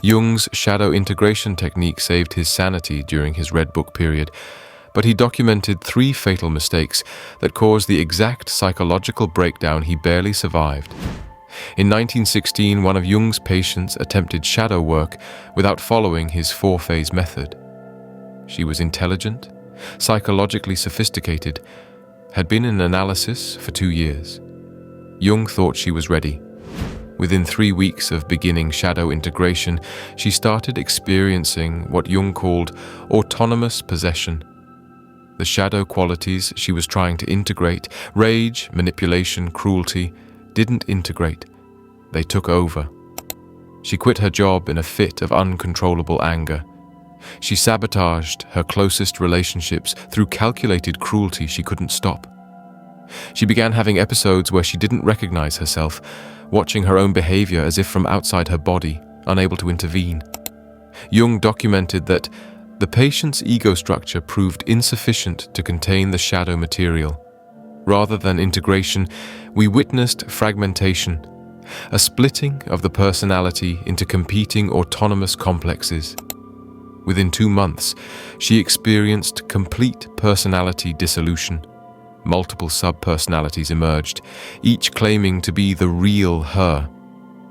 Jung's shadow integration technique saved his sanity during his Red Book period, but he documented 3 fatal mistakes that caused the exact psychological breakdown he barely survived. In 1916, one of Jung's patients attempted shadow work without following his 4-phase method. She was intelligent, psychologically sophisticated, had been in analysis for 2 years. Jung thought she was ready. Within 3 weeks of beginning shadow integration, she started experiencing what Jung called autonomous possession. The shadow qualities she was trying to integrate, rage, manipulation, cruelty, didn't integrate. They took over. She quit her job in a fit of uncontrollable anger. She sabotaged her closest relationships through calculated cruelty she couldn't stop. She began having episodes where she didn't recognize herself, watching her own behavior as if from outside her body, unable to intervene. Jung documented that the patient's ego structure proved insufficient to contain the shadow material. Rather than integration, we witnessed fragmentation, a splitting of the personality into competing autonomous complexes. Within 2 months, she experienced complete personality dissolution. Multiple sub-personalities emerged, each claiming to be the real her.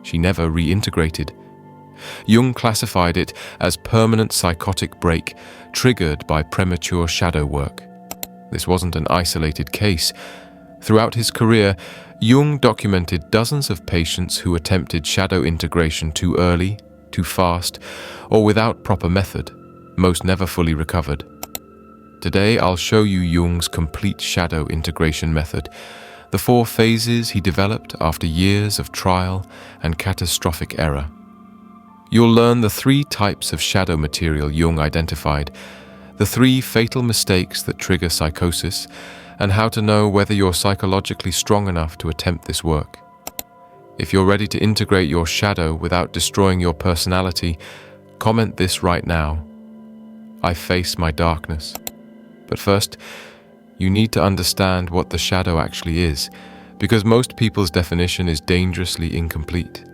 She never reintegrated. Jung classified it as permanent psychotic break triggered by premature shadow work. This wasn't an isolated case. Throughout his career, Jung documented dozens of patients who attempted shadow integration too early, too fast, or without proper method. Most never fully recovered. Today, I'll show you Jung's complete shadow integration method, the 4 phases he developed after years of trial and catastrophic error. You'll learn the 3 types of shadow material Jung identified, the 3 fatal mistakes that trigger psychosis, and how to know whether you're psychologically strong enough to attempt this work. If you're ready to integrate your shadow without destroying your personality, comment this right now. I face my darkness. But first, you need to understand what the shadow actually is, because most people's definition is dangerously incomplete.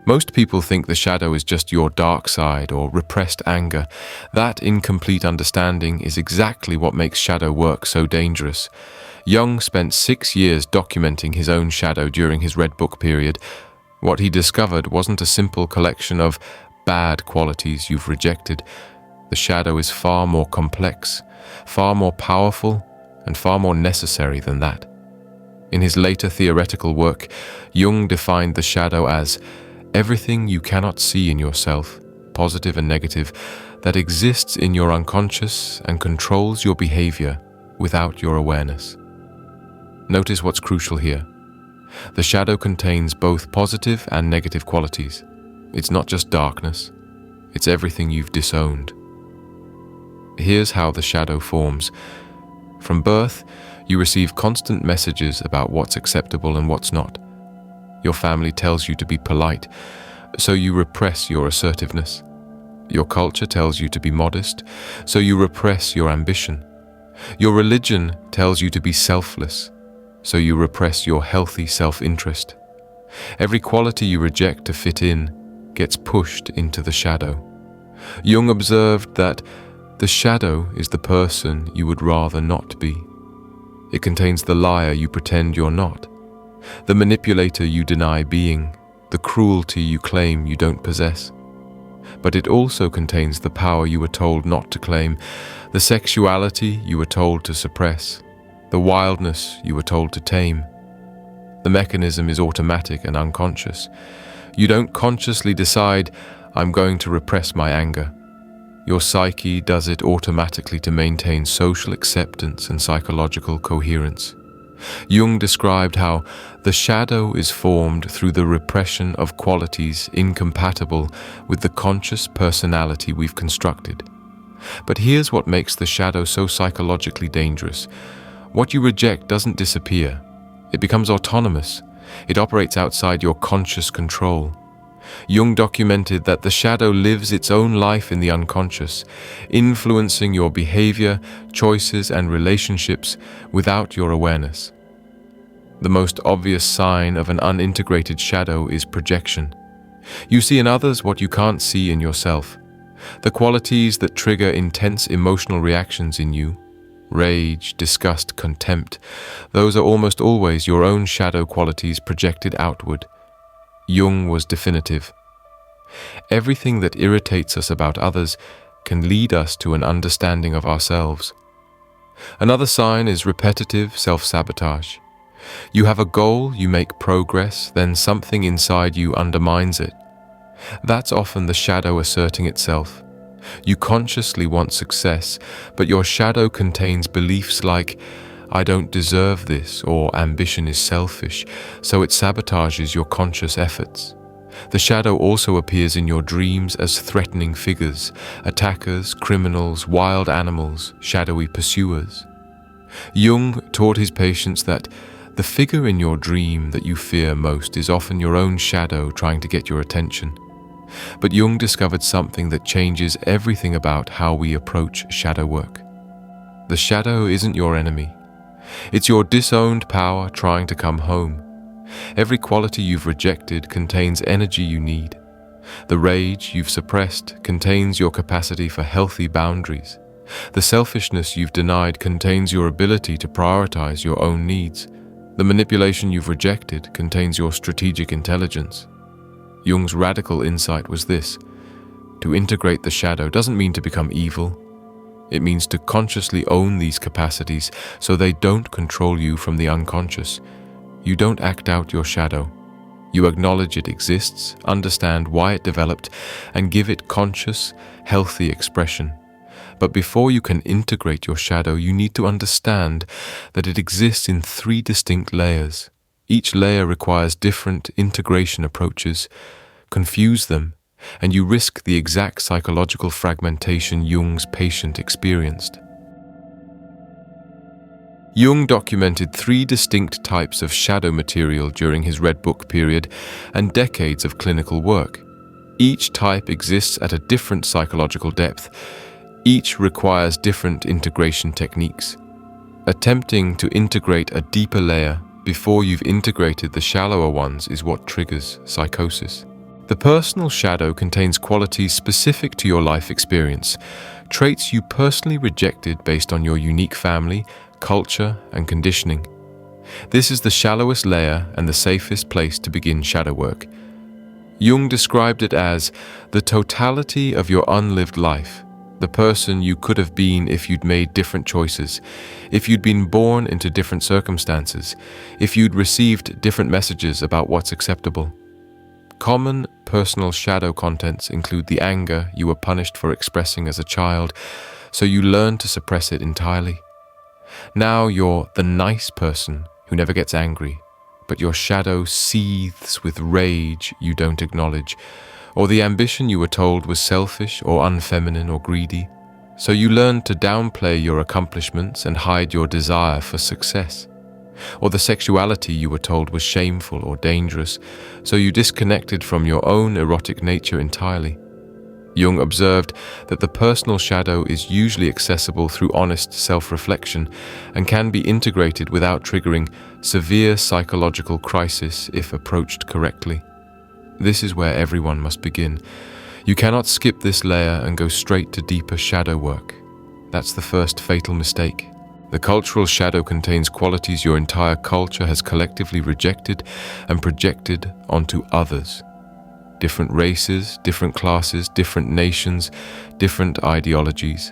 Most people think the shadow is just your dark side or repressed anger. That incomplete understanding is exactly what makes shadow work so dangerous. Jung spent 6 years documenting his own shadow during his Red Book period. What he discovered wasn't a simple collection of bad qualities you've rejected. The shadow is far more complex, far more powerful, and far more necessary than that. In his later theoretical work, Jung defined the shadow as everything you cannot see in yourself, positive and negative, that exists in your unconscious and controls your behavior without your awareness. Notice what's crucial here. The shadow contains both positive and negative qualities. It's not just darkness, it's everything you've disowned. Here's how the shadow forms. From birth, you receive constant messages about what's acceptable and what's not. Your family tells you to be polite, so you repress your assertiveness. Your culture tells you to be modest, so you repress your ambition. Your religion tells you to be selfless, so you repress your healthy self-interest. Every quality you reject to fit in gets pushed into the shadow. Jung observed that the shadow is the person you would rather not be. It contains the liar you pretend you're not, the manipulator you deny being, the cruelty you claim you don't possess. But it also contains the power you were told not to claim, the sexuality you were told to suppress, the wildness you were told to tame. The mechanism is automatic and unconscious. You don't consciously decide, I'm going to repress my anger. Your psyche does it automatically to maintain social acceptance and psychological coherence. Jung described how the shadow is formed through the repression of qualities incompatible with the conscious personality we've constructed. But here's what makes the shadow so psychologically dangerous. What you reject doesn't disappear. It becomes autonomous. It operates outside your conscious control. Jung documented that the shadow lives its own life in the unconscious, influencing your behavior, choices, and relationships without your awareness. The most obvious sign of an unintegrated shadow is projection. You see in others what you can't see in yourself. The qualities that trigger intense emotional reactions in you, rage, disgust, contempt, those are almost always your own shadow qualities projected outward. Jung was definitive. Everything that irritates us about others can lead us to an understanding of ourselves. Another sign is repetitive self-sabotage. You have a goal, you make progress, then something inside you undermines it. That's often the shadow asserting itself. You consciously want success, but your shadow contains beliefs like, "I don't deserve this," or "ambition is selfish," so it sabotages your conscious efforts. The shadow also appears in your dreams as threatening figures, attackers, criminals, wild animals, shadowy pursuers. Jung taught his patients that the figure in your dream that you fear most is often your own shadow trying to get your attention. But Jung discovered something that changes everything about how we approach shadow work. The shadow isn't your enemy. It's your disowned power trying to come home. Every quality you've rejected contains energy you need. The rage you've suppressed contains your capacity for healthy boundaries. The selfishness you've denied contains your ability to prioritize your own needs. The manipulation you've rejected contains your strategic intelligence. Jung's radical insight was this: to integrate the shadow doesn't mean to become evil. It means to consciously own these capacities so they don't control you from the unconscious. You don't act out your shadow. You acknowledge it exists, understand why it developed, and give it conscious, healthy expression. But before you can integrate your shadow, you need to understand that it exists in 3 distinct layers. Each layer requires different integration approaches. Confuse them, and you risk the exact psychological fragmentation Jung's patient experienced. Jung documented 3 distinct types of shadow material during his Red Book period and decades of clinical work. Each type exists at a different psychological depth. Each requires different integration techniques. Attempting to integrate a deeper layer before you've integrated the shallower ones is what triggers psychosis. The personal shadow contains qualities specific to your life experience, traits you personally rejected based on your unique family, culture, and conditioning. This is the shallowest layer and the safest place to begin shadow work. Jung described it as the totality of your unlived life, the person you could have been if you'd made different choices, if you'd been born into different circumstances, if you'd received different messages about what's acceptable. Common personal shadow contents include the anger you were punished for expressing as a child, so you learn to suppress it entirely. Now you're the nice person who never gets angry, but your shadow seethes with rage you don't acknowledge, or the ambition you were told was selfish or unfeminine or greedy, so you learn to downplay your accomplishments and hide your desire for success. Or the sexuality you were told was shameful or dangerous, so you disconnected from your own erotic nature entirely. Jung observed that the personal shadow is usually accessible through honest self-reflection and can be integrated without triggering severe psychological crisis if approached correctly. This is where everyone must begin. You cannot skip this layer and go straight to deeper shadow work. That's the first fatal mistake. The cultural shadow contains qualities your entire culture has collectively rejected and projected onto others. Different races, different classes, different nations, different ideologies.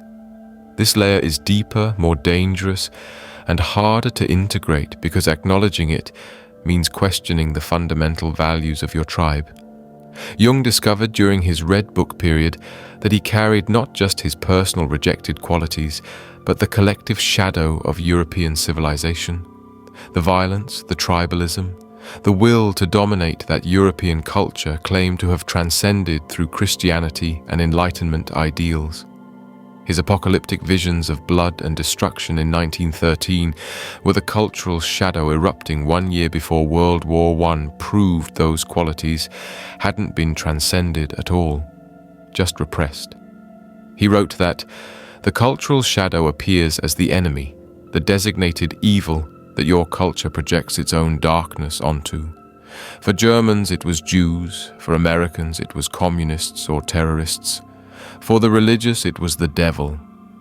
This layer is deeper, more dangerous, and harder to integrate because acknowledging it means questioning the fundamental values of your tribe. Jung discovered during his Red Book period that he carried not just his personal rejected qualities, but the collective shadow of European civilization. The violence, the tribalism, the will to dominate that European culture claimed to have transcended through Christianity and Enlightenment ideals. His apocalyptic visions of blood and destruction in 1913 were the cultural shadow erupting 1 year before World War I proved those qualities hadn't been transcended at all, just repressed. He wrote that the cultural shadow appears as the enemy, the designated evil that your culture projects its own darkness onto. For Germans, it was Jews. For Americans, it was communists or terrorists. For the religious, it was the devil.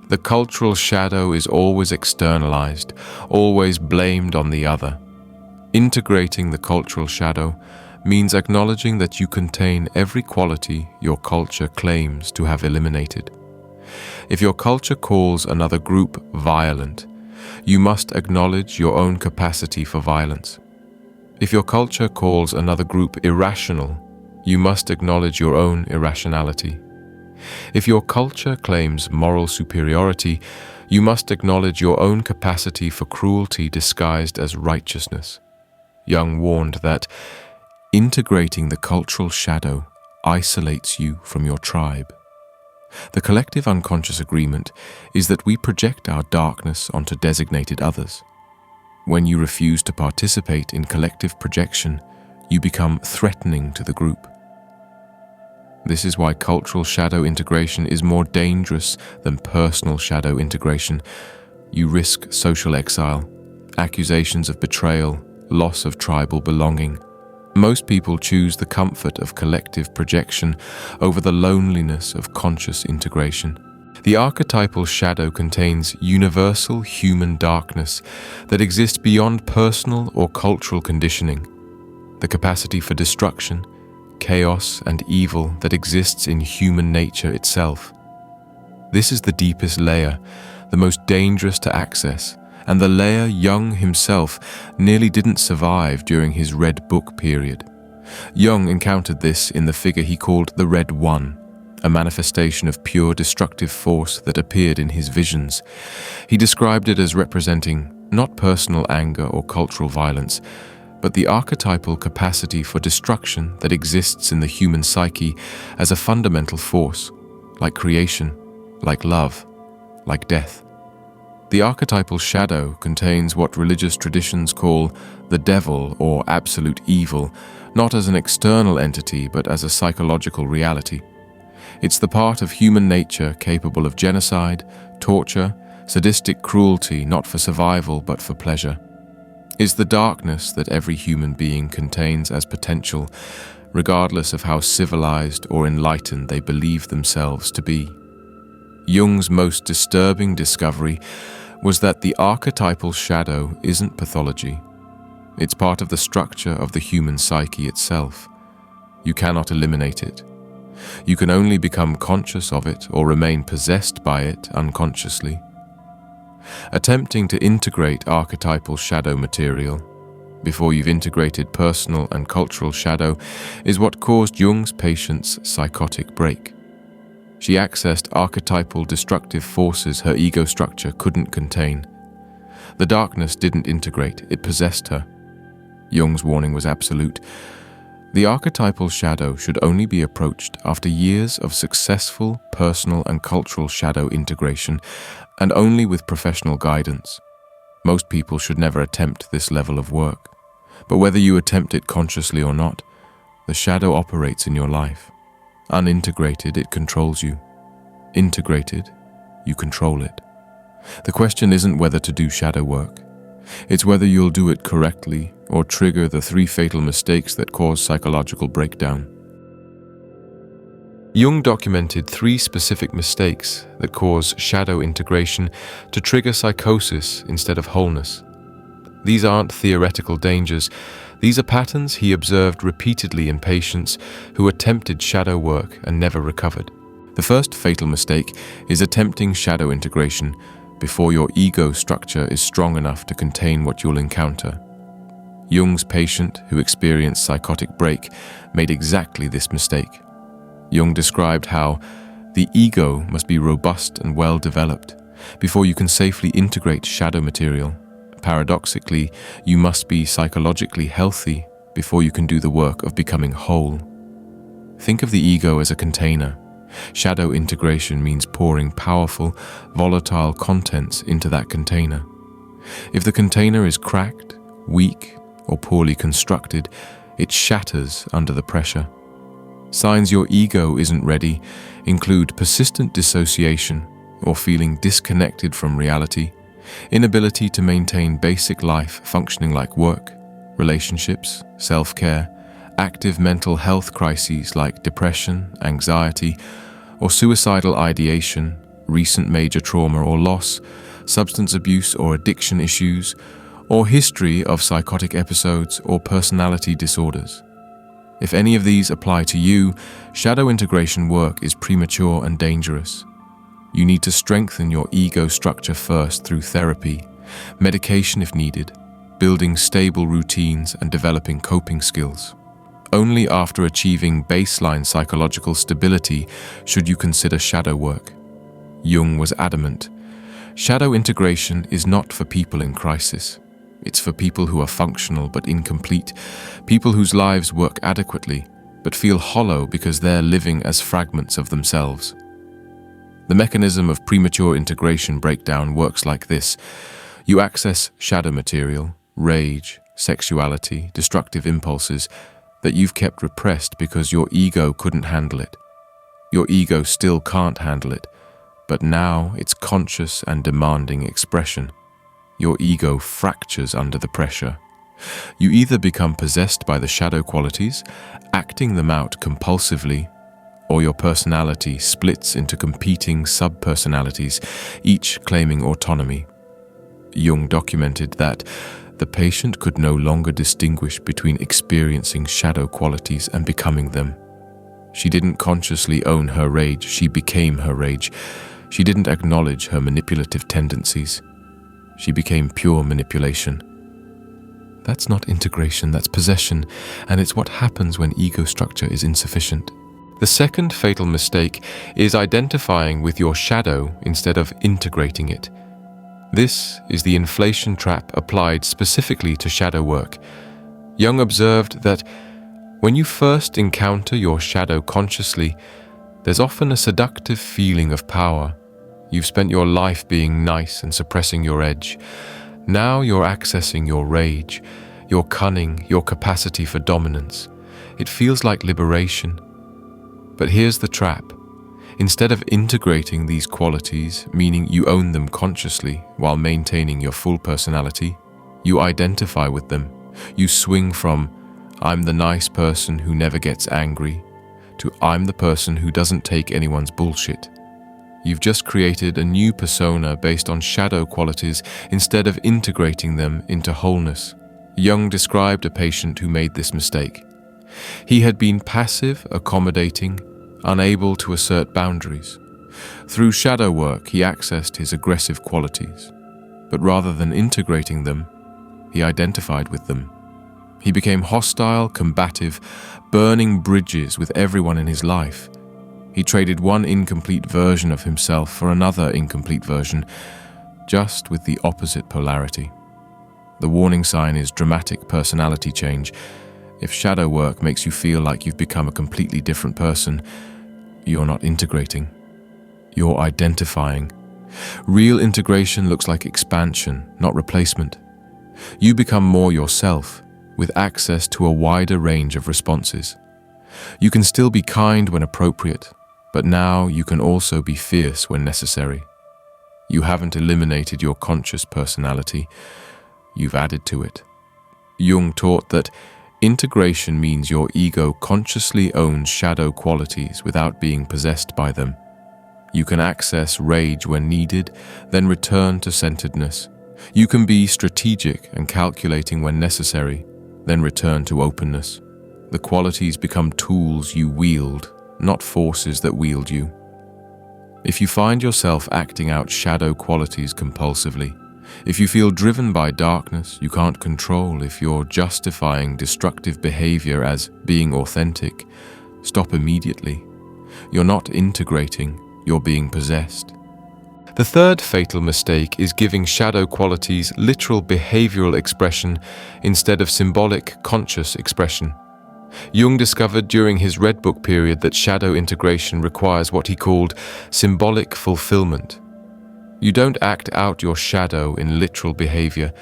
The cultural shadow is always externalized, always blamed on the other. Integrating the cultural shadow means acknowledging that you contain every quality your culture claims to have eliminated. If your culture calls another group violent, you must acknowledge your own capacity for violence. If your culture calls another group irrational, you must acknowledge your own irrationality. If your culture claims moral superiority, you must acknowledge your own capacity for cruelty disguised as righteousness. Jung warned that integrating the cultural shadow isolates you from your tribe. The collective unconscious agreement is that we project our darkness onto designated others. When you refuse to participate in collective projection, you become threatening to the group. This is why cultural shadow integration is more dangerous than personal shadow integration. You risk social exile, accusations of betrayal, loss of tribal belonging. Most people choose the comfort of collective projection over the loneliness of conscious integration. The archetypal shadow contains universal human darkness that exists beyond personal or cultural conditioning, the capacity for destruction, chaos, and evil that exists in human nature itself. This is the deepest layer, the most dangerous to access, and the layer Jung himself nearly didn't survive during his Red Book period. Jung encountered this in the figure he called the Red One, a manifestation of pure destructive force that appeared in his visions. He described it as representing not personal anger or cultural violence, but the archetypal capacity for destruction that exists in the human psyche as a fundamental force, like creation, like love, like death. The archetypal shadow contains what religious traditions call the devil or absolute evil, not as an external entity but as a psychological reality. It's the part of human nature capable of genocide, torture, sadistic cruelty, not for survival but for pleasure. It's the darkness that every human being contains as potential, regardless of how civilized or enlightened they believe themselves to be. Jung's most disturbing discovery was that the archetypal shadow isn't pathology. It's part of the structure of the human psyche itself. You cannot eliminate it. You can only become conscious of it or remain possessed by it unconsciously. Attempting to integrate archetypal shadow material before you've integrated personal and cultural shadow is what caused Jung's patient's psychotic break. She accessed archetypal destructive forces her ego structure couldn't contain. The darkness didn't integrate, it possessed her. Jung's warning was absolute. The archetypal shadow should only be approached after years of successful personal and cultural shadow integration, and only with professional guidance. Most people should never attempt this level of work. But whether you attempt it consciously or not, the shadow operates in your life. Unintegrated, it controls you. Integrated, you control it. The question isn't whether to do shadow work. It's whether you'll do it correctly or trigger the 3 fatal mistakes that cause psychological breakdown. Jung documented 3 specific mistakes that cause shadow integration to trigger psychosis instead of wholeness. These aren't theoretical dangers. These are patterns he observed repeatedly in patients who attempted shadow work and never recovered. The first fatal mistake is attempting shadow integration before your ego structure is strong enough to contain what you'll encounter. Jung's patient who experienced psychotic break made exactly this mistake. Jung described how the ego must be robust and well developed before you can safely integrate shadow material. Paradoxically, you must be psychologically healthy before you can do the work of becoming whole. Think of the ego as a container. Shadow integration means pouring powerful, volatile contents into that container. If the container is cracked, weak, or poorly constructed, it shatters under the pressure. Signs your ego isn't ready include persistent dissociation or feeling disconnected from reality, inability to maintain basic life functioning like work, relationships, self-care, active mental health crises like depression, anxiety, or suicidal ideation, recent major trauma or loss, substance abuse or addiction issues, or history of psychotic episodes or personality disorders. If any of these apply to you, shadow integration work is premature and dangerous. You need to strengthen your ego structure first through therapy, medication if needed, building stable routines and developing coping skills. Only after achieving baseline psychological stability should you consider shadow work. Jung was adamant. Shadow integration is not for people in crisis. It's for people who are functional but incomplete, people whose lives work adequately but feel hollow because they're living as fragments of themselves. The mechanism of premature integration breakdown works like this. You access shadow material, rage, sexuality, destructive impulses that you've kept repressed because your ego couldn't handle it. Your ego still can't handle it, but now it's conscious and demanding expression. Your ego fractures under the pressure. You either become possessed by the shadow qualities, acting them out compulsively, or your personality splits into competing sub-personalities, each claiming autonomy. Jung documented that the patient could no longer distinguish between experiencing shadow qualities and becoming them. She didn't consciously own her rage, she became her rage. She didn't acknowledge her manipulative tendencies. She became pure manipulation. That's not integration, that's possession, and it's what happens when ego structure is insufficient. The second fatal mistake is identifying with your shadow instead of integrating it. This is the inflation trap applied specifically to shadow work. Jung observed that when you first encounter your shadow consciously, there's often a seductive feeling of power. You've spent your life being nice and suppressing your edge. Now you're accessing your rage, your cunning, your capacity for dominance. It feels like liberation. But here's the trap. Instead of integrating these qualities, meaning you own them consciously while maintaining your full personality, you identify with them. You swing from, I'm the nice person who never gets angry, to I'm the person who doesn't take anyone's bullshit. You've just created a new persona based on shadow qualities instead of integrating them into wholeness. Jung described a patient who made this mistake. He had been passive, accommodating, unable to assert boundaries. Through shadow work, he accessed his aggressive qualities. But rather than integrating them, he identified with them. He became hostile, combative, burning bridges with everyone in his life. He traded one incomplete version of himself for another incomplete version, just with the opposite polarity. The warning sign is dramatic personality change. If shadow work makes you feel like you've become a completely different person, you're not integrating. You're identifying. Real integration looks like expansion, not replacement. You become more yourself, with access to a wider range of responses. You can still be kind when appropriate, but now you can also be fierce when necessary. You haven't eliminated your conscious personality, you've added to it. Jung taught that integration means your ego consciously owns shadow qualities without being possessed by them. You can access rage when needed, then return to centeredness. You can be strategic and calculating when necessary, then return to openness. The qualities become tools you wield, not forces that wield you. If you find yourself acting out shadow qualities compulsively, if you feel driven by darkness you can't control, if you're justifying destructive behavior as being authentic, stop immediately. You're not integrating, you're being possessed. The third fatal mistake is giving shadow qualities literal behavioral expression instead of symbolic, conscious expression. Jung discovered during his Red Book period that shadow integration requires what he called symbolic fulfillment. You don't act out your shadow in literal behavior.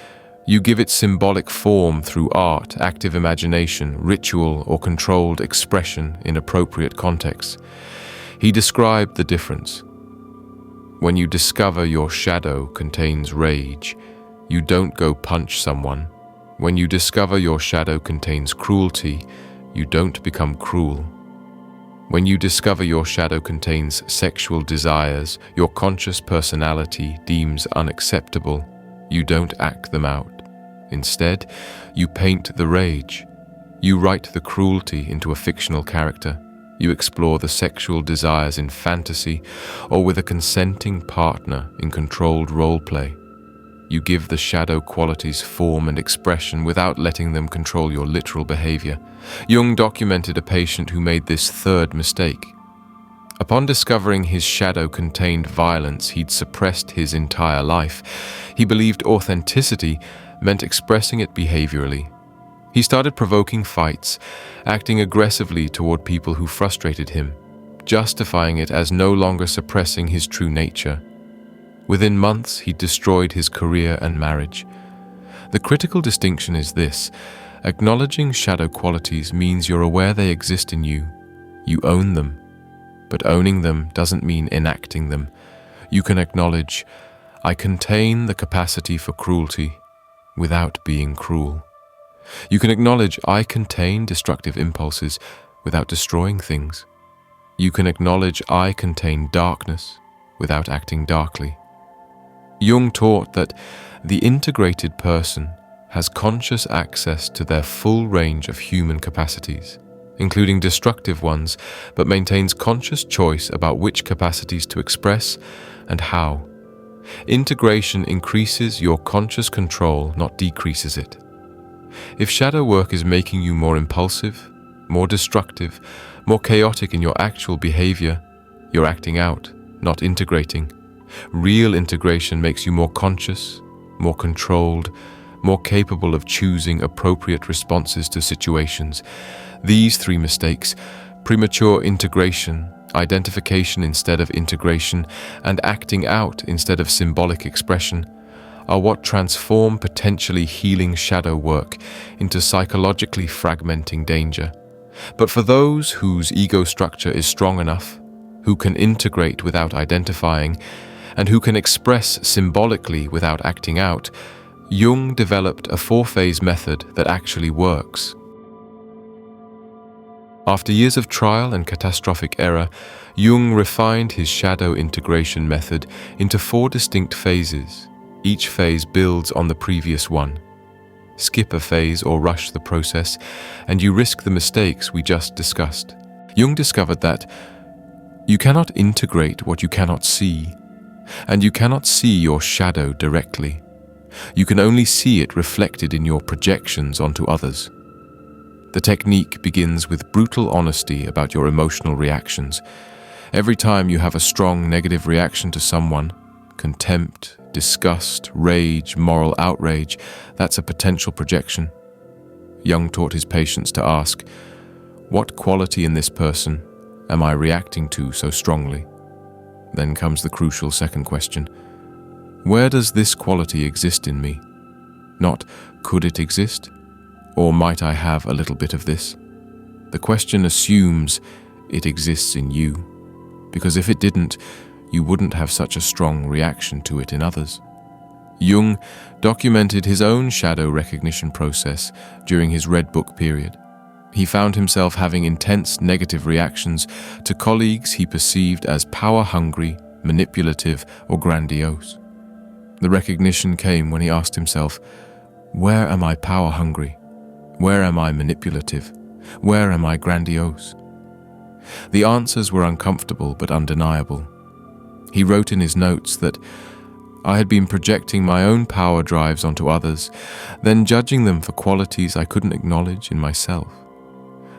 You give it symbolic form through art, active imagination, ritual, or controlled expression in appropriate contexts. He described the difference. When you discover your shadow contains rage, you don't go punch someone. When you discover your shadow contains cruelty, you don't become cruel. When you discover your shadow contains sexual desires your conscious personality deems unacceptable, you don't act them out. Instead, you paint the rage. You write the cruelty into a fictional character. You explore the sexual desires in fantasy or with a consenting partner in controlled role-play. You give the shadow qualities form and expression without letting them control your literal behavior. Jung documented a patient who made this third mistake. Upon discovering his shadow contained violence he'd suppressed his entire life, he believed authenticity meant expressing it behaviorally. He started provoking fights, acting aggressively toward people who frustrated him, justifying it as no longer suppressing his true nature. Within months, he destroyed his career and marriage. The critical distinction is this: acknowledging shadow qualities means you're aware they exist in you. You own them. But owning them doesn't mean enacting them. You can acknowledge, I contain the capacity for cruelty without being cruel. You can acknowledge, I contain destructive impulses without destroying things. You can acknowledge, I contain darkness without acting darkly. Jung taught that the integrated person has conscious access to their full range of human capacities, including destructive ones, but maintains conscious choice about which capacities to express and how. Integration increases your conscious control, not decreases it. If shadow work is making you more impulsive, more destructive, more chaotic in your actual behavior, you're acting out, not integrating. Real integration makes you more conscious, more controlled, more capable of choosing appropriate responses to situations. These three mistakes, premature integration, identification instead of integration, and acting out instead of symbolic expression, are what transform potentially healing shadow work into psychologically fragmenting danger. But for those whose ego structure is strong enough, who can integrate without identifying, and who can express symbolically without acting out, Jung developed a 4-phase method that actually works. After years of trial and catastrophic error, Jung refined his shadow integration method into 4 distinct phases. Each phase builds on the previous one. Skip a phase or rush the process, and you risk the mistakes we just discussed. Jung discovered that you cannot integrate what you cannot see, and you cannot see your shadow directly. You can only see it reflected in your projections onto others. The technique begins with brutal honesty about your emotional reactions. Every time you have a strong negative reaction to someone, contempt, disgust, rage, moral outrage, that's a potential projection. Jung taught his patients to ask, what quality in this person am I reacting to so strongly? Then comes the crucial second question. Where does this quality exist in me? Not, could it exist? Or might I have a little bit of this? The question assumes it exists in you, because if it didn't, you wouldn't have such a strong reaction to it in others. Jung documented his own shadow recognition process during his Red Book period. He found himself having intense negative reactions to colleagues he perceived as power-hungry, manipulative, or grandiose. The recognition came when he asked himself, where am I power-hungry? Where am I manipulative? Where am I grandiose? The answers were uncomfortable but undeniable. He wrote in his notes that I had been projecting my own power drives onto others, then judging them for qualities I couldn't acknowledge in myself.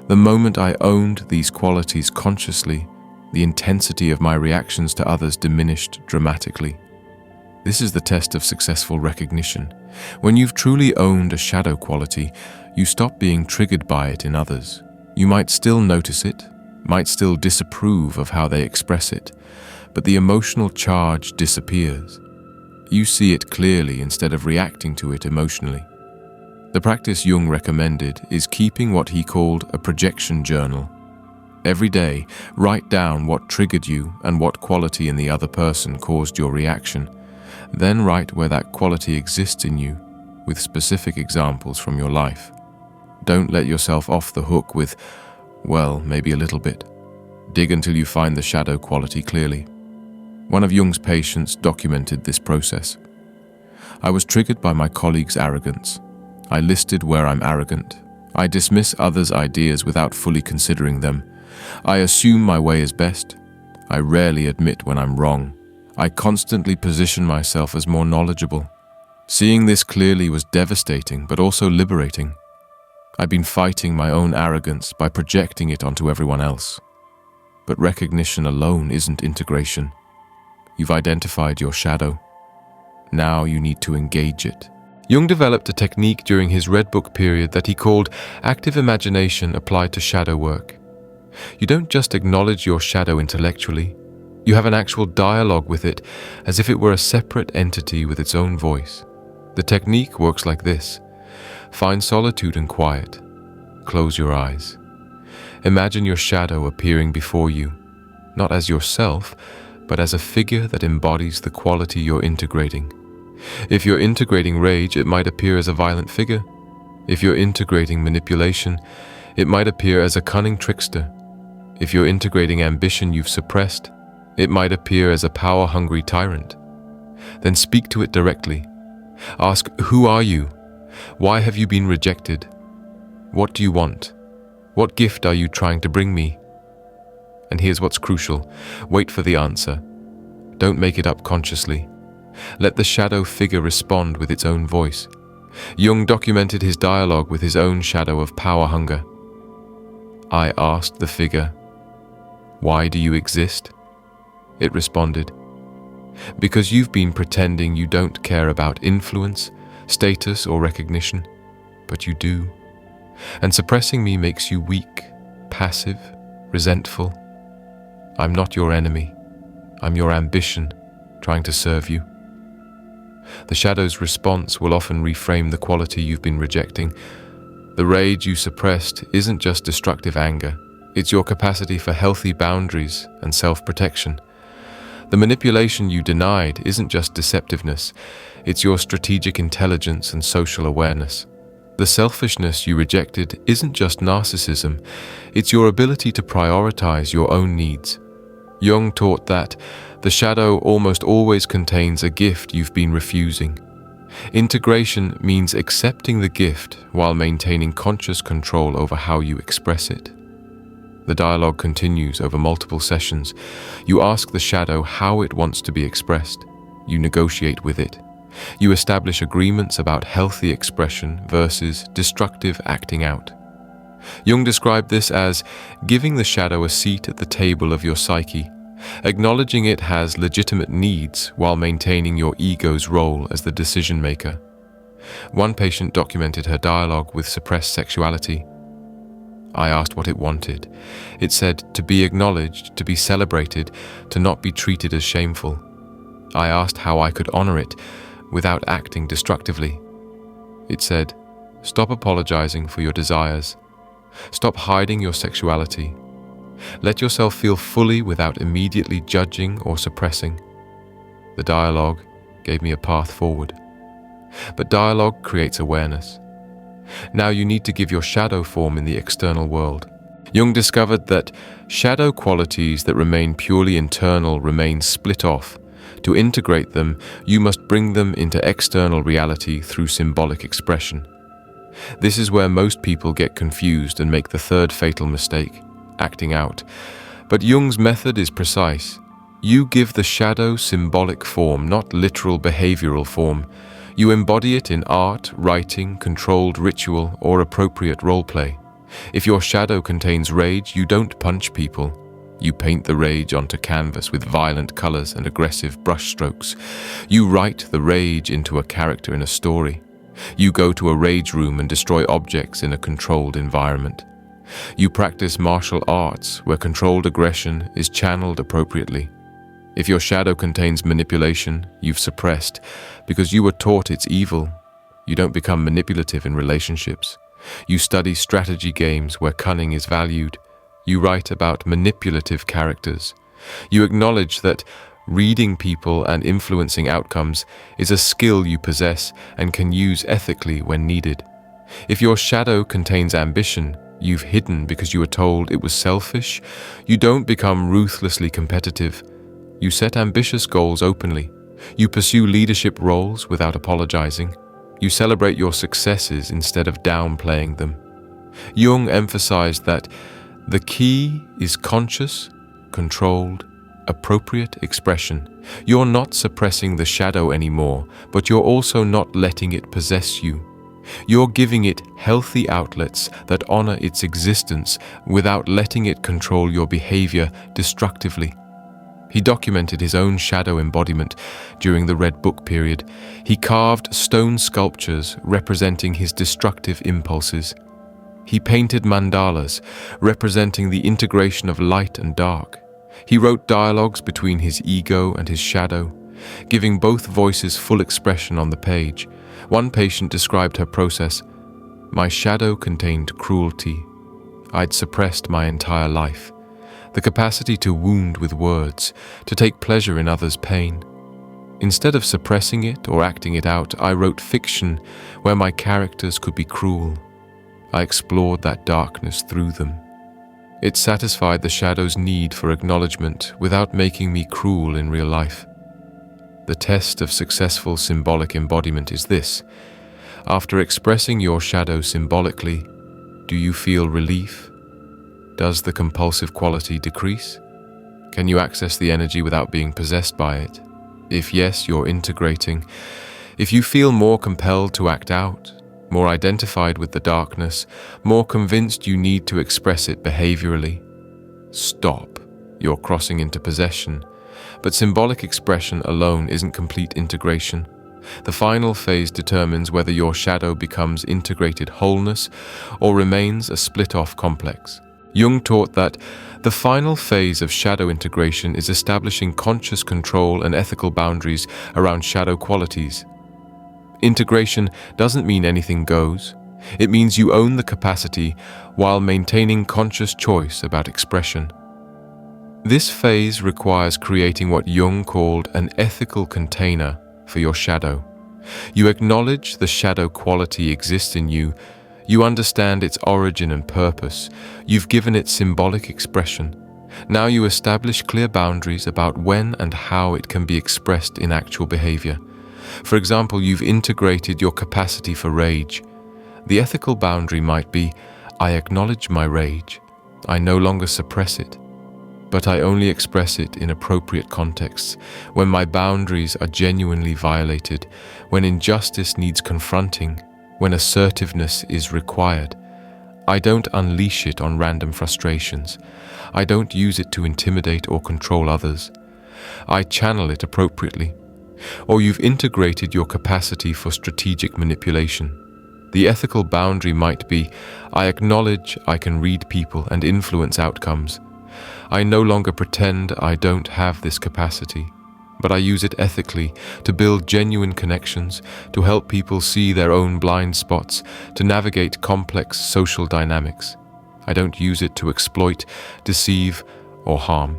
The moment I owned these qualities consciously, the intensity of my reactions to others diminished dramatically. This is the test of successful recognition. When you've truly owned a shadow quality, you stop being triggered by it in others. You might still notice it, might still disapprove of how they express it, but the emotional charge disappears. You see it clearly instead of reacting to it emotionally. The practice Jung recommended is keeping what he called a projection journal. Every day, write down what triggered you and what quality in the other person caused your reaction. Then write where that quality exists in you, with specific examples from your life. Don't let yourself off the hook with, well, maybe a little bit. Dig until you find the shadow quality clearly. One of Jung's patients documented this process. I was triggered by my colleague's arrogance. I listed where I'm arrogant. I dismiss others' ideas without fully considering them. I assume my way is best. I rarely admit when I'm wrong. I constantly position myself as more knowledgeable. Seeing this clearly was devastating, but also liberating. I've been fighting my own arrogance by projecting it onto everyone else. But recognition alone isn't integration. You've identified your shadow. Now you need to engage it. Jung developed a technique during his Red Book period that he called active imagination applied to shadow work. You don't just acknowledge your shadow intellectually, you have an actual dialogue with it as if it were a separate entity with its own voice. The technique works like this. Find solitude and quiet. Close your eyes. Imagine your shadow appearing before you, not as yourself, but as a figure that embodies the quality you're integrating. If you're integrating rage, it might appear as a violent figure. If you're integrating manipulation, it might appear as a cunning trickster. If you're integrating ambition you've suppressed, it might appear as a power-hungry tyrant. Then speak to it directly. Ask, who are you? Why have you been rejected? What do you want? What gift are you trying to bring me? And here's what's crucial. Wait for the answer. Don't make it up consciously. Let the shadow figure respond with its own voice. Jung documented his dialogue with his own shadow of power hunger. I asked the figure, "Why do you exist?" It responded, "Because you've been pretending you don't care about influence, status, or recognition, but you do. And suppressing me makes you weak, passive, resentful. I'm not your enemy. I'm your ambition, trying to serve you." The shadow's response will often reframe the quality you've been rejecting. The rage you suppressed isn't just destructive anger. It's your capacity for healthy boundaries and self-protection. The manipulation you denied isn't just deceptiveness. It's your strategic intelligence and social awareness. The selfishness you rejected isn't just narcissism. It's your ability to prioritize your own needs. Jung taught that the shadow almost always contains a gift you've been refusing. Integration means accepting the gift while maintaining conscious control over how you express it. The dialogue continues over multiple sessions. You ask the shadow how it wants to be expressed. You negotiate with it. You establish agreements about healthy expression versus destructive acting out. Jung described this as giving the shadow a seat at the table of your psyche, acknowledging it has legitimate needs while maintaining your ego's role as the decision maker. One patient documented her dialogue with suppressed sexuality. I asked what it wanted. It said to be acknowledged, to be celebrated, to not be treated as shameful. I asked how I could honor it without acting destructively. It said, stop apologizing for your desires. Stop hiding your sexuality. Let yourself feel fully without immediately judging or suppressing. The dialogue gave me a path forward. But dialogue creates awareness. Now you need to give your shadow form in the external world. Jung discovered that shadow qualities that remain purely internal remain split off. To integrate them, you must bring them into external reality through symbolic expression. This is where most people get confused and make the third fatal mistake, acting out. But Jung's method is precise. You give the shadow symbolic form, not literal behavioral form. You embody it in art, writing, controlled ritual, or appropriate roleplay. If your shadow contains rage, you don't punch people. You paint the rage onto canvas with violent colors and aggressive brushstrokes. You write the rage into a character in a story. You go to a rage room and destroy objects in a controlled environment. You practice martial arts where controlled aggression is channeled appropriately. If your shadow contains manipulation, you've suppressed because you were taught it's evil. You don't become manipulative in relationships. You study strategy games where cunning is valued. You write about manipulative characters. You acknowledge that Reading people and influencing outcomes is a skill you possess and can use ethically when needed. If your shadow contains ambition you've hidden because you were told it was selfish, you don't become ruthlessly competitive. You set ambitious goals openly. You pursue leadership roles without apologizing. You celebrate your successes instead of downplaying them. Jung emphasized that the key is conscious, controlled, appropriate expression. You're not suppressing the shadow anymore, but you're also not letting it possess you. You're giving it healthy outlets that honor its existence without letting it control your behavior destructively. He documented his own shadow embodiment during the Red Book period. He carved stone sculptures representing his destructive impulses. He painted mandalas representing the integration of light and dark. He wrote dialogues between his ego and his shadow, giving both voices full expression on the page. One patient described her process. My shadow contained cruelty. I'd suppressed my entire life. The capacity to wound with words, to take pleasure in others' pain. Instead of suppressing it or acting it out, I wrote fiction where my characters could be cruel. I explored that darkness through them. It satisfied the shadow's need for acknowledgement without making me cruel in real life. The test of successful symbolic embodiment is this. After expressing your shadow symbolically, do you feel relief? Does the compulsive quality decrease? Can you access the energy without being possessed by it? If yes, you're integrating. If you feel more compelled to act out, more identified with the darkness, more convinced you need to express it behaviorally, stop. You're crossing into possession. But symbolic expression alone isn't complete integration. The final phase determines whether your shadow becomes integrated wholeness or remains a split-off complex. Jung taught that the final phase of shadow integration is establishing conscious control and ethical boundaries around shadow qualities. Integration doesn't mean anything goes. It means you own the capacity while maintaining conscious choice about expression. This phase requires creating what Jung called an ethical container for your shadow. You acknowledge the shadow quality exists in you. You understand its origin and purpose. You've given it symbolic expression. Now you establish clear boundaries about when and how it can be expressed in actual behavior. For example, you've integrated your capacity for rage. The ethical boundary might be, I acknowledge my rage. I no longer suppress it. But I only express it in appropriate contexts, when my boundaries are genuinely violated, when injustice needs confronting, when assertiveness is required. I don't unleash it on random frustrations. I don't use it to intimidate or control others. I channel it appropriately. Or you've integrated your capacity for strategic manipulation. The ethical boundary might be, I acknowledge I can read people and influence outcomes. I no longer pretend I don't have this capacity, but I use it ethically to build genuine connections, to help people see their own blind spots, to navigate complex social dynamics. I don't use it to exploit, deceive, or harm.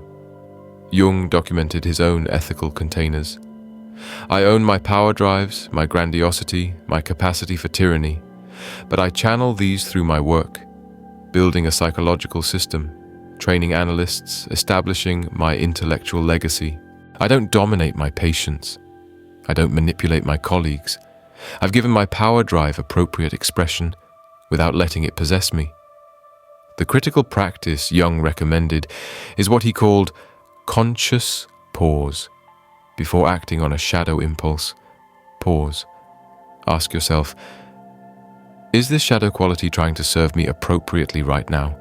Jung documented his own ethical containers. I own my power drives, my grandiosity, my capacity for tyranny, but I channel these through my work, building a psychological system, training analysts, establishing my intellectual legacy. I don't dominate my patients. I don't manipulate my colleagues. I've given my power drive appropriate expression without letting it possess me. The critical practice Jung recommended is what he called conscious pause. Before acting on a shadow impulse, pause. Ask yourself, is this shadow quality trying to serve me appropriately right now?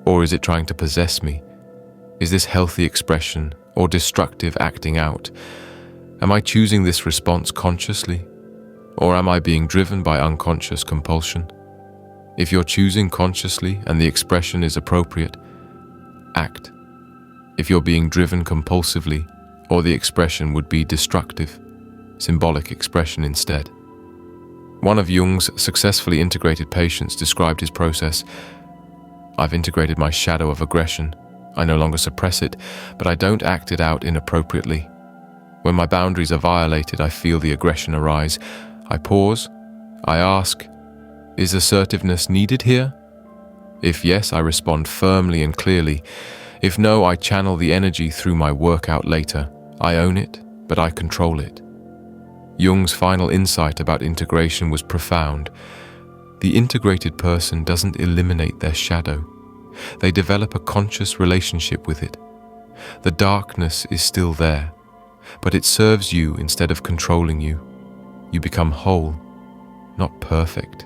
Or is it trying to possess me? Is this healthy expression or destructive acting out? Am I choosing this response consciously? Or am I being driven by unconscious compulsion? If you're choosing consciously and the expression is appropriate, act. If you're being driven compulsively, or the expression would be destructive, symbolic expression instead. One of Jung's successfully integrated patients described his process. I've integrated my shadow of aggression. I no longer suppress it, but I don't act it out inappropriately. When my boundaries are violated, I feel the aggression arise. I pause. I ask, is assertiveness needed here? If yes, I respond firmly and clearly. If no, I channel the energy through my workout later. I own it, but I control it. Jung's final insight about integration was profound. The integrated person doesn't eliminate their shadow. They develop a conscious relationship with it. The darkness is still there, but it serves you instead of controlling you. You become whole, not perfect.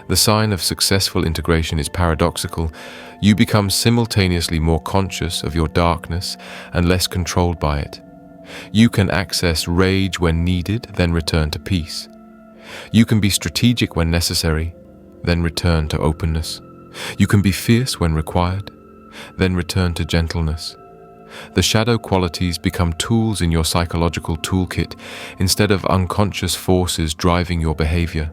The sign of successful integration is paradoxical. You become simultaneously more conscious of your darkness and less controlled by it. You can access rage when needed, then return to peace. You can be strategic when necessary, then return to openness. You can be fierce when required, then return to gentleness. The shadow qualities become tools in your psychological toolkit instead of unconscious forces driving your behavior.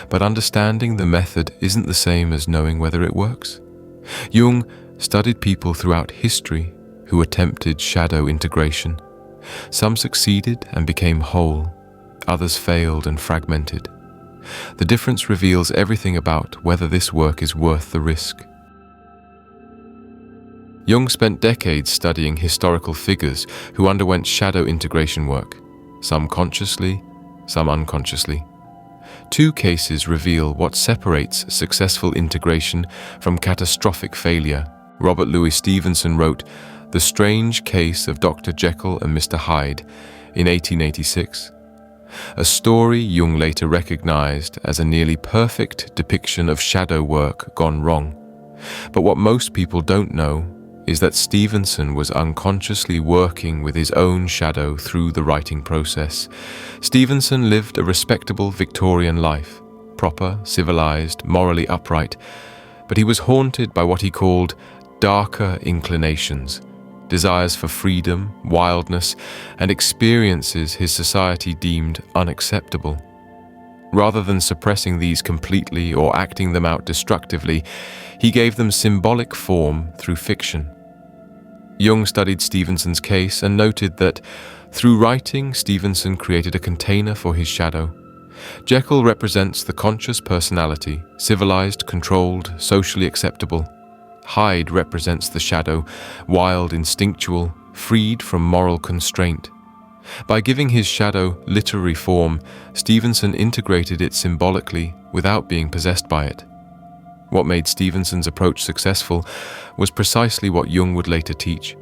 But understanding the method isn't the same as knowing whether it works. Jung studied people throughout history who attempted shadow integration. Some succeeded and became whole, others failed and fragmented. The difference reveals everything about whether this work is worth the risk. Jung spent decades studying historical figures who underwent shadow integration work, some consciously, some unconsciously. Two cases reveal what separates successful integration from catastrophic failure. Robert Louis Stevenson wrote The Strange Case of Dr. Jekyll and Mr. Hyde in 1886, a story Jung later recognized as a nearly perfect depiction of shadow work gone wrong. But what most people don't know is that Stevenson was unconsciously working with his own shadow through the writing process. Stevenson lived a respectable Victorian life, proper, civilized, morally upright, but he was haunted by what he called darker inclinations, desires for freedom, wildness, and experiences his society deemed unacceptable. Rather than suppressing these completely or acting them out destructively, he gave them symbolic form through fiction. Jung studied Stevenson's case and noted that, through writing, Stevenson created a container for his shadow. Jekyll represents the conscious personality, civilized, controlled, socially acceptable. Hyde represents the shadow, wild, instinctual, freed from moral constraint. By giving his shadow literary form, Stevenson integrated it symbolically without being possessed by it. What made Stevenson's approach successful was precisely what Jung would later teach: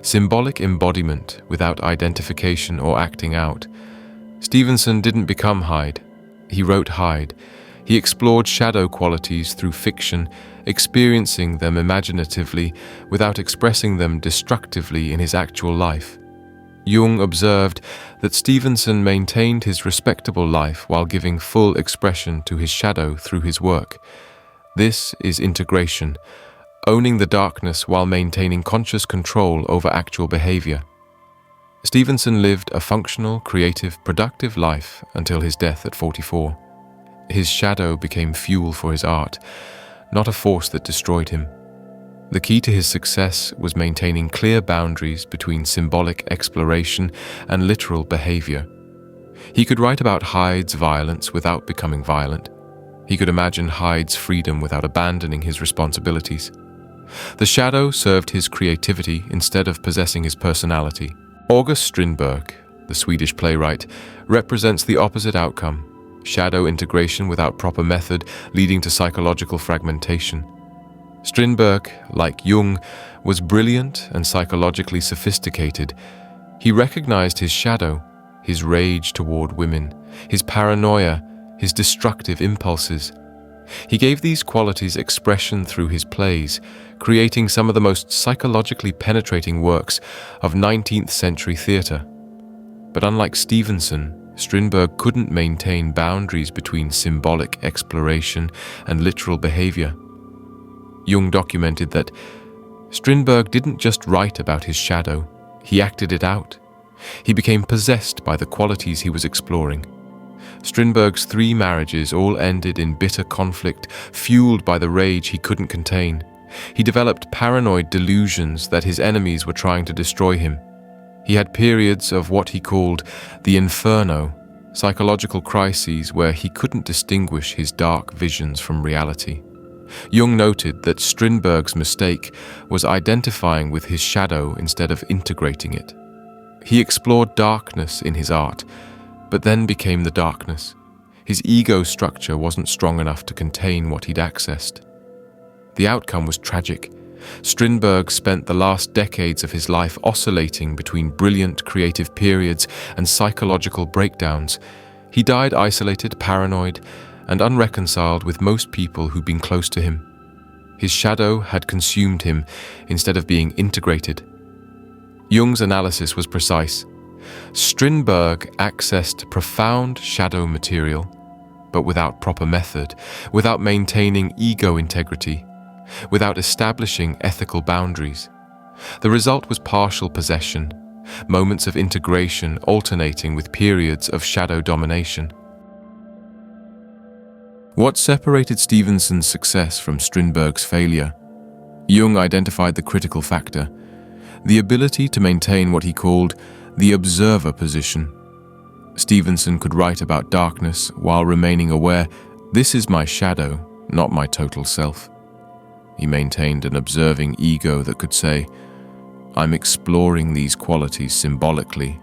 symbolic embodiment without identification or acting out. Stevenson didn't become Hyde. He wrote Hyde. He explored shadow qualities through fiction, experiencing them imaginatively without expressing them destructively in his actual life. Jung observed that Stevenson maintained his respectable life while giving full expression to his shadow through his work. This is integration, owning the darkness while maintaining conscious control over actual behavior. Stevenson lived a functional, creative, productive life until his death at 44. His shadow became fuel for his art, not a force that destroyed him. The key to his success was maintaining clear boundaries between symbolic exploration and literal behavior. He could write about Hyde's violence without becoming violent. He could imagine Hyde's freedom without abandoning his responsibilities. The shadow served his creativity instead of possessing his personality. August Strindberg, the Swedish playwright, represents the opposite outcome: shadow integration without proper method, leading to psychological fragmentation. Strindberg, like Jung, was brilliant and psychologically sophisticated. He recognized his shadow, his rage toward women, his paranoia, his destructive impulses. He gave these qualities expression through his plays, creating some of the most psychologically penetrating works of 19th century theatre. But unlike Stevenson, Strindberg couldn't maintain boundaries between symbolic exploration and literal behavior. Jung documented that Strindberg didn't just write about his shadow, he acted it out. He became possessed by the qualities he was exploring. Strindberg's 3 marriages all ended in bitter conflict, fueled by the rage he couldn't contain. He developed paranoid delusions that his enemies were trying to destroy him. He had periods of what he called the inferno, psychological crises where he couldn't distinguish his dark visions from reality. Jung noted that Strindberg's mistake was identifying with his shadow instead of integrating it. He explored darkness in his art, but then became the darkness. His ego structure wasn't strong enough to contain what he'd accessed. The outcome was tragic. Strindberg spent the last decades of his life oscillating between brilliant creative periods and psychological breakdowns. He died isolated, paranoid, and unreconciled with most people who'd been close to him. His shadow had consumed him instead of being integrated. Jung's analysis was precise. Strindberg accessed profound shadow material, but without proper method, without maintaining ego integrity, without establishing ethical boundaries. The result was partial possession, moments of integration alternating with periods of shadow domination. What separated Stevenson's success from Strindberg's failure? Jung identified the critical factor, the ability to maintain what he called the observer position. Stevenson could write about darkness while remaining aware, this is my shadow, not my total self. He maintained an observing ego that could say, I'm exploring these qualities symbolically,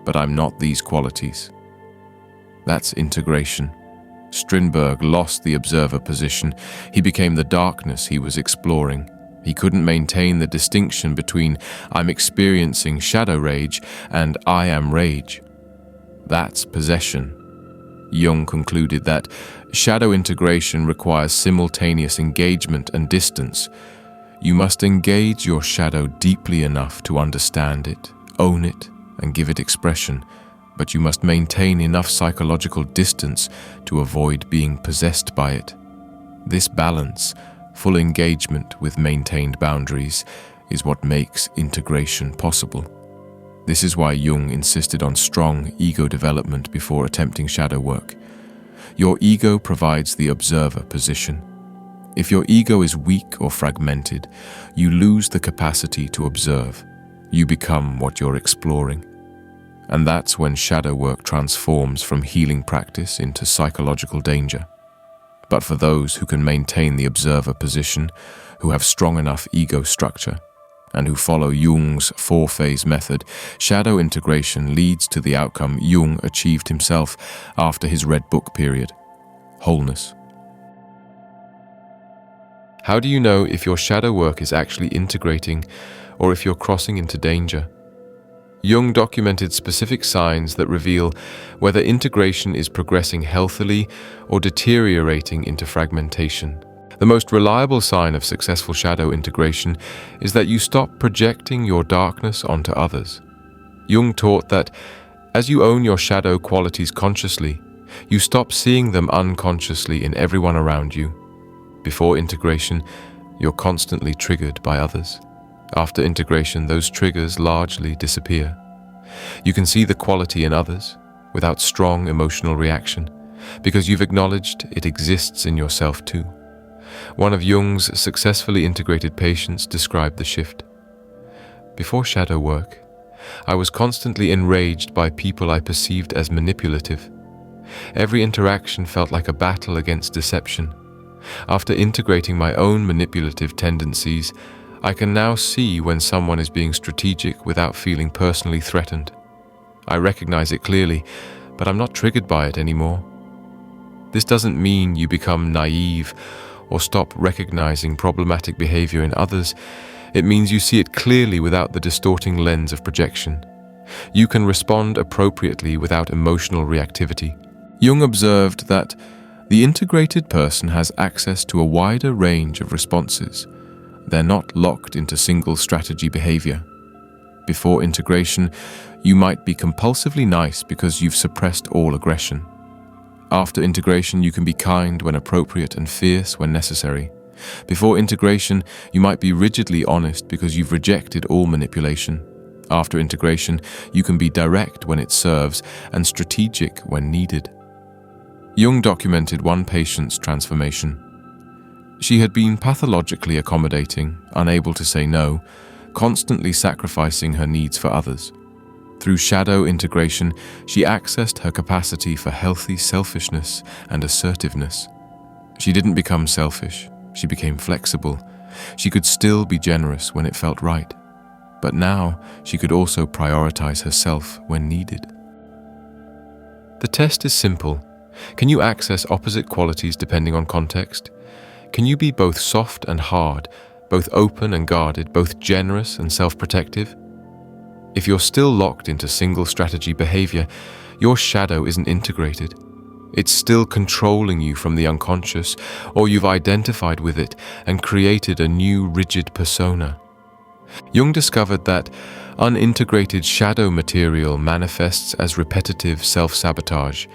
but I'm not these qualities. That's integration. Strindberg lost the observer position. He became the darkness he was exploring. He couldn't maintain the distinction between I'm experiencing shadow rage and I am rage. That's possession. Jung concluded that shadow integration requires simultaneous engagement and distance. You must engage your shadow deeply enough to understand it, own it, and give it expression, but you must maintain enough psychological distance to avoid being possessed by it. This balance, full engagement with maintained boundaries, is what makes integration possible. This is why Jung insisted on strong ego development before attempting shadow work. Your ego provides the observer position. If your ego is weak or fragmented, you lose the capacity to observe. You become what you're exploring. And that's when shadow work transforms from healing practice into psychological danger. But for those who can maintain the observer position, who have strong enough ego structure, and who follow Jung's four-phase method, shadow integration leads to the outcome Jung achieved himself after his Red Book period: wholeness. How do you know if your shadow work is actually integrating or if you're crossing into danger? Jung documented specific signs that reveal whether integration is progressing healthily or deteriorating into fragmentation. The most reliable sign of successful shadow integration is that you stop projecting your darkness onto others. Jung taught that as you own your shadow qualities consciously, you stop seeing them unconsciously in everyone around you. Before integration, you're constantly triggered by others. After integration, those triggers largely disappear. You can see the quality in others without strong emotional reaction because you've acknowledged it exists in yourself too. One of Jung's successfully integrated patients described the shift. Before shadow work, I was constantly enraged by people I perceived as manipulative. Every interaction felt like a battle against deception. After integrating my own manipulative tendencies, I can now see when someone is being strategic without feeling personally threatened. I recognize it clearly, but I'm not triggered by it anymore. This doesn't mean you become naive or stop recognizing problematic behavior in others. It means you see it clearly without the distorting lens of projection. You can respond appropriately without emotional reactivity. Jung observed that the integrated person has access to a wider range of responses. They're not locked into single strategy behavior. Before integration, you might be compulsively nice because you've suppressed all aggression. After integration, you can be kind when appropriate and fierce when necessary. Before integration, you might be rigidly honest because you've rejected all manipulation. After integration, you can be direct when it serves and strategic when needed. Jung documented one patient's transformation. She had been pathologically accommodating, unable to say no, constantly sacrificing her needs for others. Through shadow integration, she accessed her capacity for healthy selfishness and assertiveness. She didn't become selfish, she became flexible. She could still be generous when it felt right, but now she could also prioritize herself when needed. The test is simple. Can you access opposite qualities depending on context? Can you be both soft and hard, both open and guarded, both generous and self-protective? If you're still locked into single strategy behavior, your shadow isn't integrated. It's still controlling you from the unconscious, or you've identified with it and created a new rigid persona. Jung discovered that unintegrated shadow material manifests as repetitive self-sabotage.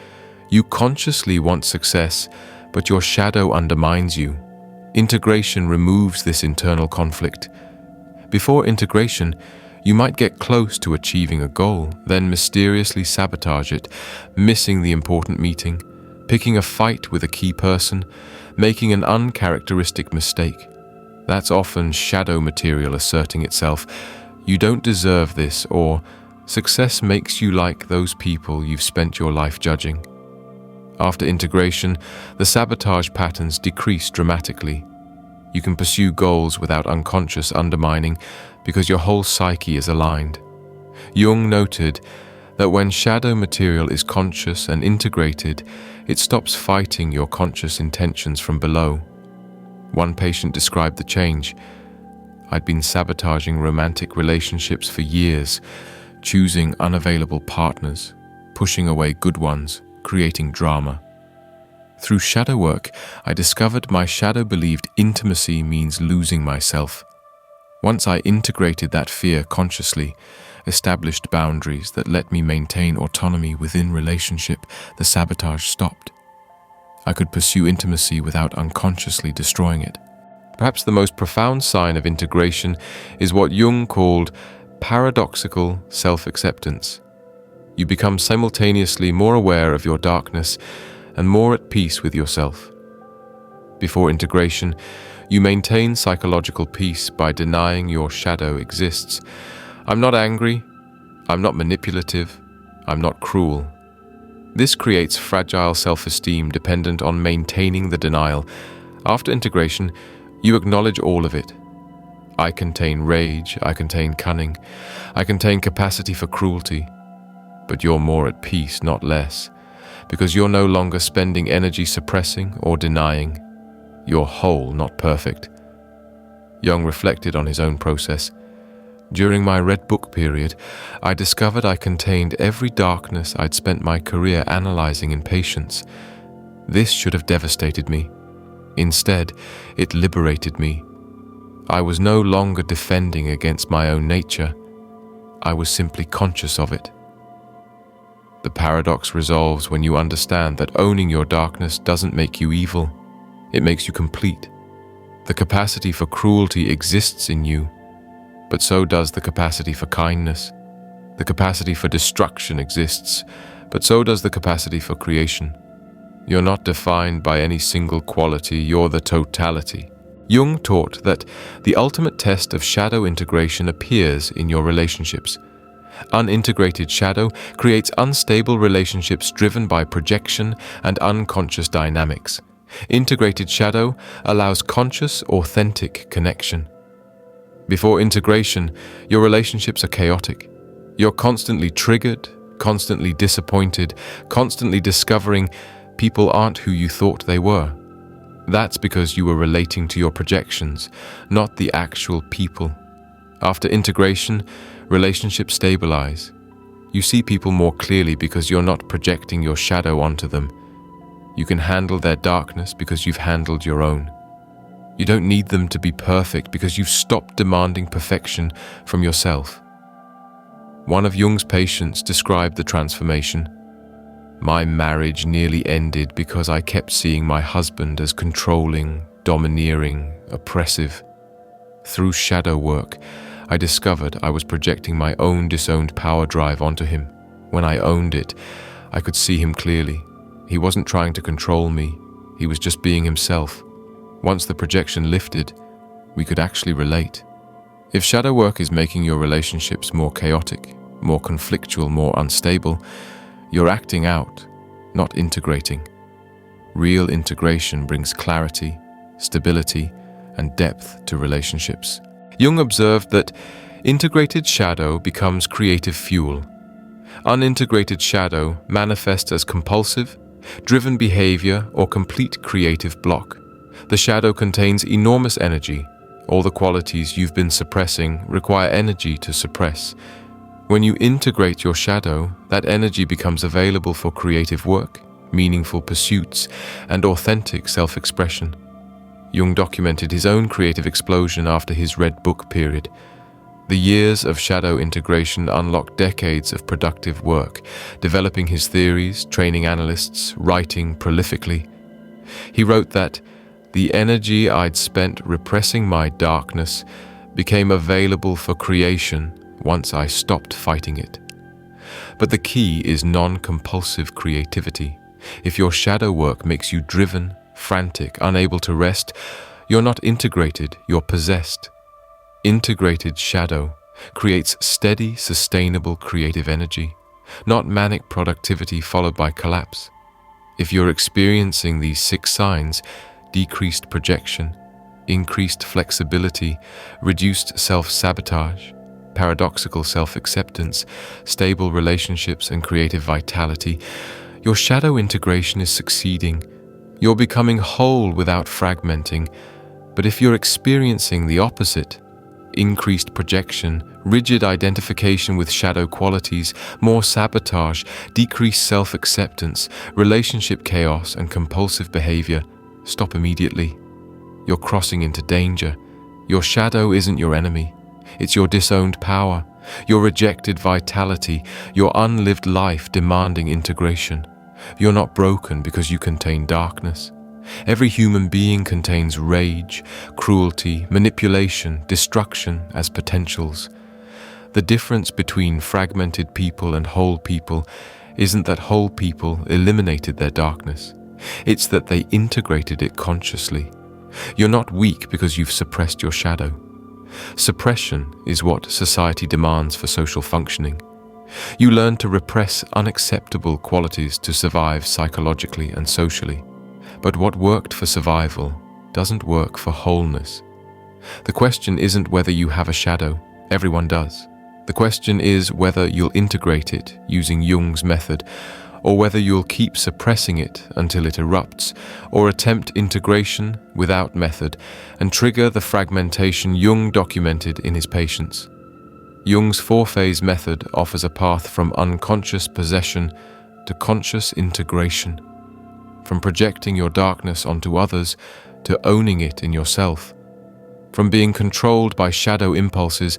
You consciously want success, but your shadow undermines you. Integration removes this internal conflict. Before integration, you might get close to achieving a goal, then mysteriously sabotage it, missing the important meeting, picking a fight with a key person, making an uncharacteristic mistake. That's often shadow material asserting itself. You don't deserve this, or success makes you like those people you've spent your life judging. After integration, the sabotage patterns decrease dramatically. You can pursue goals without unconscious undermining because your whole psyche is aligned. Jung noted that when shadow material is conscious and integrated, it stops fighting your conscious intentions from below. One patient described the change. I'd been sabotaging romantic relationships for years, choosing unavailable partners, pushing away good ones, creating drama. Through shadow work, I discovered my shadow believed intimacy means losing myself. Once I integrated that fear consciously, established boundaries that let me maintain autonomy within relationship, the sabotage stopped. I could pursue intimacy without unconsciously destroying it. Perhaps the most profound sign of integration is what Jung called paradoxical self-acceptance. You become simultaneously more aware of your darkness and more at peace with yourself. Before integration, you maintain psychological peace by denying your shadow exists. I'm not angry, I'm not manipulative, I'm not cruel. This creates fragile self-esteem dependent on maintaining the denial. After integration, you acknowledge all of it. I contain rage, I contain cunning, I contain capacity for cruelty. But you're more at peace, not less, because you're no longer spending energy suppressing or denying. You're whole, not perfect. Jung reflected on his own process. During my Red Book period, I discovered I contained every darkness I'd spent my career analyzing in patience. This should have devastated me. Instead, it liberated me. I was no longer defending against my own nature. I was simply conscious of it. The paradox resolves when you understand that owning your darkness doesn't make you evil. It makes you complete. The capacity for cruelty exists in you, but so does the capacity for kindness. The capacity for destruction exists, but so does the capacity for creation. You're not defined by any single quality, you're the totality. Jung taught that the ultimate test of shadow integration appears in your relationships. Unintegrated shadow creates unstable relationships driven by projection and unconscious dynamics. Integrated shadow allows conscious, authentic connection. Before integration, your relationships are chaotic. You're constantly triggered, constantly disappointed, constantly discovering people aren't who you thought they were. That's because you were relating to your projections, not the actual people. After integration, relationships stabilize. You see people more clearly because you're not projecting your shadow onto them. You can handle their darkness because you've handled your own. You don't need them to be perfect because you've stopped demanding perfection from yourself. One of Jung's patients described the transformation. My marriage nearly ended because I kept seeing my husband as controlling, domineering, oppressive. Through shadow work, I discovered I was projecting my own disowned power drive onto him. When I owned it, I could see him clearly. He wasn't trying to control me, he was just being himself. Once the projection lifted, we could actually relate. If shadow work is making your relationships more chaotic, more conflictual, more unstable, you're acting out, not integrating. Real integration brings clarity, stability, and depth to relationships. Jung observed that integrated shadow becomes creative fuel. Unintegrated shadow manifests as compulsive, driven behavior, or complete creative block. The shadow contains enormous energy. All the qualities you've been suppressing require energy to suppress. When you integrate your shadow, that energy becomes available for creative work, meaningful pursuits, and authentic self-expression. Jung documented his own creative explosion after his Red Book period. The years of shadow integration unlocked decades of productive work, developing his theories, training analysts, writing prolifically. He wrote that, "The energy I'd spent repressing my darkness became available for creation once I stopped fighting it." But the key is non-compulsive creativity. If your shadow work makes you driven, frantic, unable to rest, you're not integrated, you're possessed. Integrated shadow creates steady, sustainable creative energy, not manic productivity followed by collapse. If you're experiencing these 6 signs, decreased projection, increased flexibility, reduced self-sabotage, paradoxical self-acceptance, stable relationships, and creative vitality, your shadow integration is succeeding. You're becoming whole without fragmenting. But if you're experiencing the opposite, increased projection, rigid identification with shadow qualities, more sabotage, decreased self-acceptance, relationship chaos, and compulsive behavior, stop immediately. You're crossing into danger. Your shadow isn't your enemy. It's your disowned power, your rejected vitality, your unlived life demanding integration. You're not broken because you contain darkness. Every human being contains rage, cruelty, manipulation, destruction as potentials. The difference between fragmented people and whole people isn't that whole people eliminated their darkness. It's that they integrated it consciously. You're not weak because you've suppressed your shadow. Suppression is what society demands for social functioning. You learn to repress unacceptable qualities to survive psychologically and socially. But what worked for survival doesn't work for wholeness. The question isn't whether you have a shadow. Everyone does. The question is whether you'll integrate it using Jung's method, or whether you'll keep suppressing it until it erupts, or attempt integration without method and trigger the fragmentation Jung documented in his patients. Jung's 4-phase method offers a path from unconscious possession to conscious integration, from projecting your darkness onto others to owning it in yourself, from being controlled by shadow impulses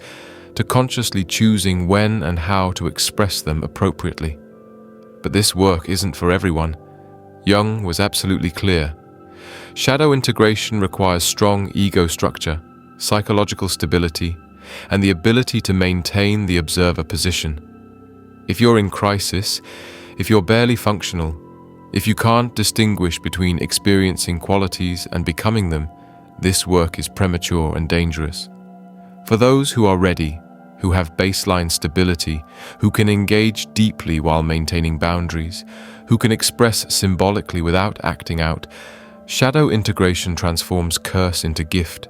to consciously choosing when and how to express them appropriately. But this work isn't for everyone. Jung was absolutely clear. Shadow integration requires strong ego structure, psychological stability, and the ability to maintain the observer position. If you're in crisis, if you're barely functional, if you can't distinguish between experiencing qualities and becoming them, this work is premature and dangerous. For those who are ready, who have baseline stability, who can engage deeply while maintaining boundaries, who can express symbolically without acting out, shadow integration transforms curse into gift.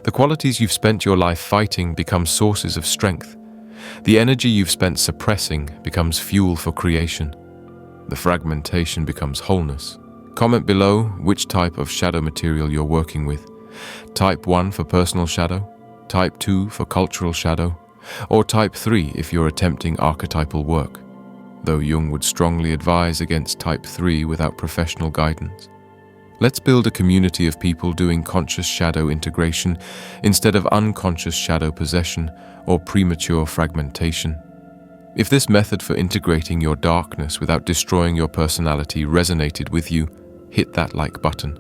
The qualities you've spent your life fighting become sources of strength. The energy you've spent suppressing becomes fuel for creation. The fragmentation becomes wholeness. Comment below which type of shadow material you're working with. Type 1 for personal shadow, Type 2 for cultural shadow, or Type 3 if you're attempting archetypal work, though Jung would strongly advise against Type 3 without professional guidance. Let's build a community of people doing conscious shadow integration instead of unconscious shadow possession or premature fragmentation. If this method for integrating your darkness without destroying your personality resonated with you, hit that like button.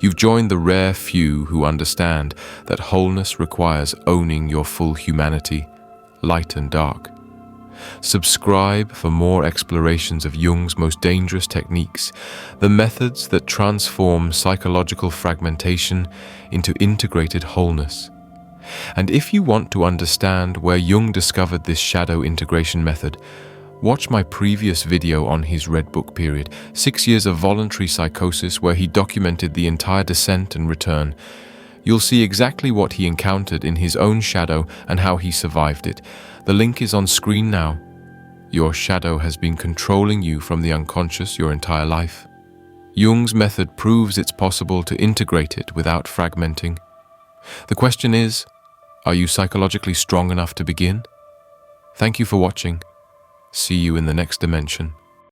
You've joined the rare few who understand that wholeness requires owning your full humanity, light and dark. Subscribe for more explorations of Jung's most dangerous techniques, the methods that transform psychological fragmentation into integrated wholeness. And if you want to understand where Jung discovered this shadow integration method, watch my previous video on his Red Book period, 6 years of voluntary psychosis, where he documented the entire descent and return. You'll see exactly what he encountered in his own shadow and how he survived it. The link is on screen now. Your shadow has been controlling you from the unconscious your entire life. Jung's method proves it's possible to integrate it without fragmenting. The question is, are you psychologically strong enough to begin? Thank you for watching. See you in the next dimension.